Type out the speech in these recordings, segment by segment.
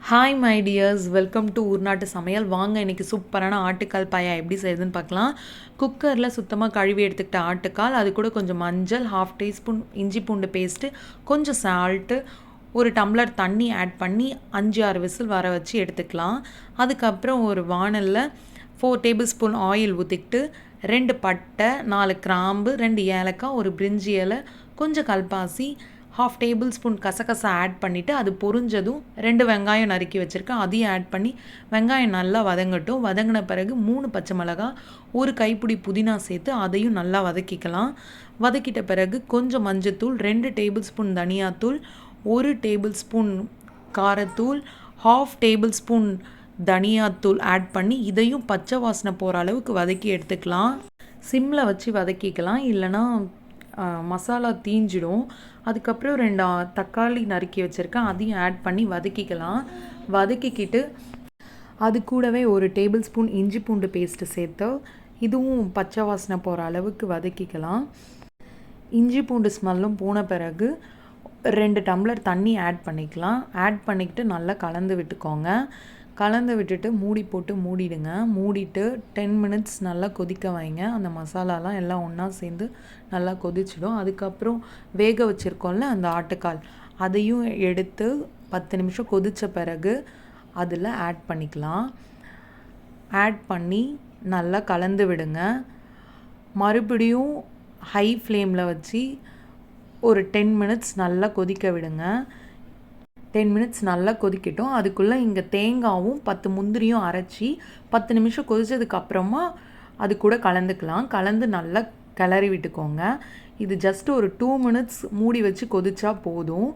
Hi my dears, welcome to ஊர்நாட்டு சமையல். வாங்க இன்றைக்கி சூப்பரான ஆட்டுக்கால் பாயா எப்படி செய்யுதுன்னு பார்க்கலாம். குக்கரில் சுத்தமாக கழுவி எடுத்துக்கிட்ட ஆட்டுக்கால், அது கூட கொஞ்சம் மஞ்சள், 1/2 டீஸ்பூன் இஞ்சி பூண்டு பேஸ்ட்டு, கொஞ்சம் சால்ட்டு, ஒரு டம்ளர் தண்ணி ஆட் பண்ணி 5-6 விசில் வர வச்சு எடுத்துக்கலாம். அதுக்கப்புறம் ஒரு வானலில் 4 டேபிள் ஸ்பூன் ஆயில் ஊற்றிக்கிட்டு 2 பட்டை, 4 கிராம்பு, 2 ஏலக்காய், ஒரு பிரிஞ்சி இலை, கொஞ்சம் கல்பாசி, 1/2 டேபிள் ஸ்பூன் கசகசா ஆட் பண்ணிவிட்டு அது பொரிஞ்சதும் 2 வெங்காயம் நறுக்கி வச்சுருக்கேன், அதையும் ஆட் பண்ணி வெங்காயம் நல்லா வதங்கட்டும். வதங்கின பிறகு 3 பச்சை மிளகாய், ஒரு கைப்பிடி புதினா சேர்த்து அதையும் நல்லா வதக்கிக்கலாம். வதக்கிட்ட பிறகு கொஞ்சம் மஞ்சத்தூள், 2 டேபிள் ஸ்பூன் தனியாத்தூள், 1 டேபிள் ஸ்பூன் காரத்தூள், 1/2 டேபிள் ஸ்பூன் தனியாத்தூள் ஆட் பண்ணி இதையும் பச்சை வாசனை போகிற அளவுக்கு வதக்கி எடுத்துக்கலாம். சிம்மில் வச்சு வதக்கிக்கலாம், இல்லைனா மசாலா தீஞ்சிடும். அதுக்கப்புறம் 2 தக்காளி நறுக்கி வச்சுருக்கேன், அதையும் ஆட் பண்ணி வதக்கிக்கலாம். வதக்கிக்கிட்டு அது கூடவே 1 டேபிள் ஸ்பூன் இஞ்சி பூண்டு பேஸ்ட்டு சேர்த்து இதுவும் பச்சை வாசனை போகிற அளவுக்கு வதக்கிக்கலாம். இஞ்சி பூண்டு ஸ்மெல்லும் போன பிறகு 2 டம்ளர் தண்ணி ஆட் பண்ணிக்கலாம். ஆட் பண்ணிக்கிட்டு நல்லா கலந்து விட்டுக்கோங்க. கலந்து விட்டுட்டு மூடி போட்டு மூடிடுங்க. மூடிட்டு 10 மினிட்ஸ் நல்லா கொதிக்க வைங்க. அந்த மசாலாலாம் எல்லாம் ஒன்றா சேர்ந்து நல்லா கொதிச்சிடும். அதுக்கப்புறம் வேக வச்சுருக்கோம்ல அந்த ஆட்டுக்கால், அதையும் எடுத்து 10 நிமிஷம் கொதித்த பிறகு அதில் ஆட் பண்ணிக்கலாம். ஆட் பண்ணி நல்லா கலந்து விடுங்க. மறுபடியும் ஹை ஃப்ளேமில் வச்சு ஒரு 10 மினிட்ஸ் நல்லா கொதிக்க விடுங்க. 10 மினிட்ஸ் நல்லா கொதிக்கட்டும். அதுக்குள்ளே இங்கே தேங்காயும் 10 முந்திரியும் அரைச்சி 10 நிமிஷம் கொதிச்சதுக்கப்புறமா அது கூட கலந்துக்கலாம். கலந்து நல்லா கிளறி விட்டுக்கோங்க. இது ஜஸ்ட் ஒரு 2 மினிட்ஸ் மூடி வச்சு கொதிச்சா போதும்,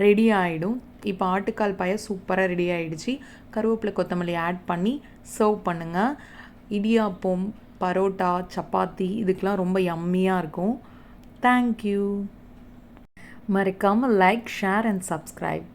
ரெடி ஆகிடும். இப்போ ஆட்டுக்கால் பாயா சூப்பராக ரெடி ஆகிடுச்சு. கருவேப்பிலை கொத்தமல்லி ஆட் பண்ணி சர்வ் பண்ணுங்கள். இடியாப்பம், பரோட்டா, சப்பாத்தி இதுக்கெலாம் ரொம்ப யம்மியாக இருக்கும். தேங்க்யூ. மறக்காமல் லைக், ஷேர் அண்ட் சப்ஸ்கிரைப்.